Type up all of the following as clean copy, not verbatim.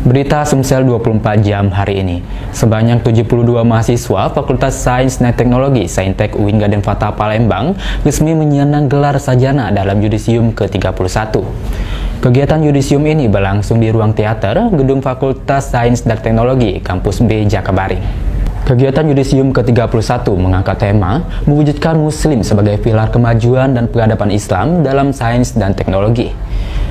Berita Sumsel 24 jam hari ini. Sebanyak 72 mahasiswa Fakultas Sains dan Teknologi Saintek UIN Gadenfata Palembang resmi menyandang gelar sarjana dalam Yudisium ke-31. Kegiatan Yudisium ini berlangsung di ruang teater Gedung Fakultas Sains dan Teknologi Kampus B Jakabaring. Kegiatan Yudisium ke-31 mengangkat tema mewujudkan Muslim sebagai pilar kemajuan dan peradaban Islam dalam sains dan teknologi.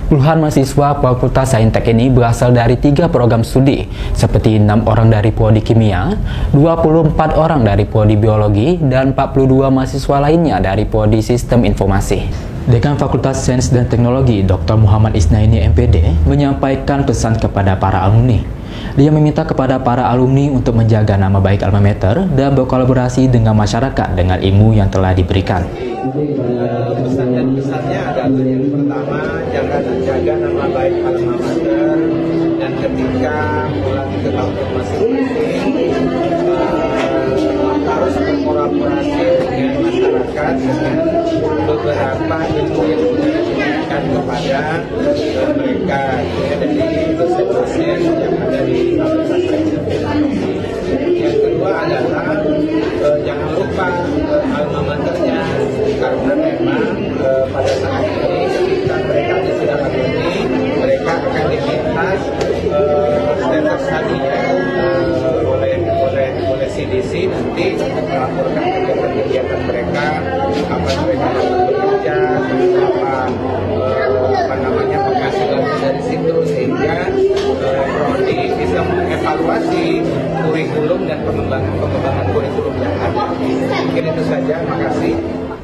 Puluhan mahasiswa Fakultas Saintek ini berasal dari 3 program studi, seperti 6 orang dari Prodi Kimia, 24 orang dari Prodi Biologi, dan 42 mahasiswa lainnya dari Prodi Sistem Informasi. Dekan Fakultas Sains dan Teknologi, Dr. Muhammad Isnaini MPD, menyampaikan pesan kepada para alumni. Dia meminta kepada para alumni untuk menjaga nama baik alma mater dan berkolaborasi dengan masyarakat dengan ilmu yang telah diberikan. Pesan dan pesannya adalah yang pertama, jangan menjaga nama baik alma mater, dan ketika pulang ke kampus masing-masing harus berkolaborasi dengan masyarakat dengan beberapa ilmu yang sudah diberikan kepada mereka dari dosen-dosen yang ada di Fakultas Sains dan Teknologi. Yang kedua adalah jangan lupa alma maternya, karena memang pada saat ini ketika mereka sudah alumni, mereka akan diminta status tadinya oleh CDC nanti melaporkan kegiatan mereka, apa mereka bekerja, apa namanya penghasilan dari situ, sehingga prodi bisa mengevaluasi kurikulum dan pengembangan kurikulum yang ada. Mungkin itu saja, makasih.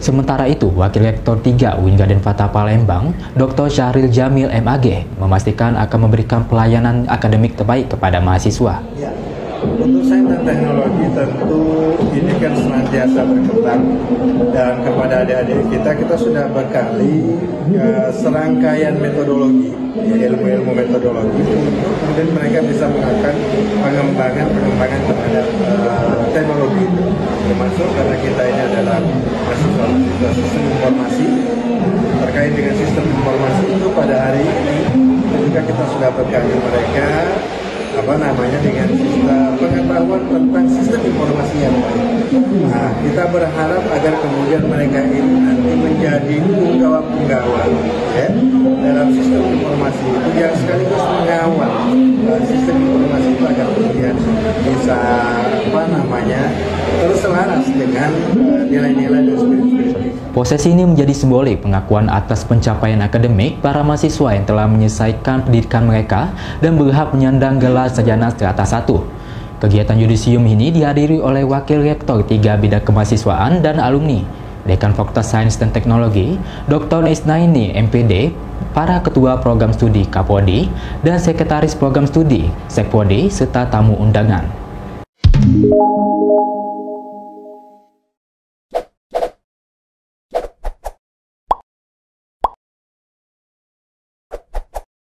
Sementara itu, Wakil Rektor 3 UIN Gadenfata Palembang, Dr. Syahril Jamil MAG, memastikan akan memberikan pelayanan akademik terbaik kepada mahasiswa. Ya, untuk sains dan teknologi tentu ini kan senantiasa berkembang, dan kepada adik-adik kita sudah bekali serangkaian metodologi, ilmu-ilmu metodologi untuk kemudian mereka bisa melakukan pengembangan terhadap teknologi itu. Termasuk karena kita ini adalah mahasiswa sistem informasi, terkait dengan sistem informasi itu pada hari ini juga kita sudah bekali mereka dengan sistem pengetahuan tentang sistem informasi yang baik. Nah, kita berharap agar kemudian mereka ini nanti menjadi penggawa ya, dalam sistem informasi itu yang sekaligus mengawal sistem informasi itu agar kemudian bisa terus selaras dengan nilai-nilai dan spirit-spirit. Prosesi ini menjadi simbolik pengakuan atas pencapaian akademik para mahasiswa yang telah menyelesaikan pendidikan mereka dan berhak menyandang gelar sarjana strata 1. Kegiatan Yudisium ini dihadiri oleh Wakil Rektor 3 Bidang Kemahasiswaan dan alumni, Dekan Fakultas Sains dan Teknologi, Dr. Isnaini MPD, para ketua program studi Kapodi, dan sekretaris program studi Sekpodi, serta tamu undangan.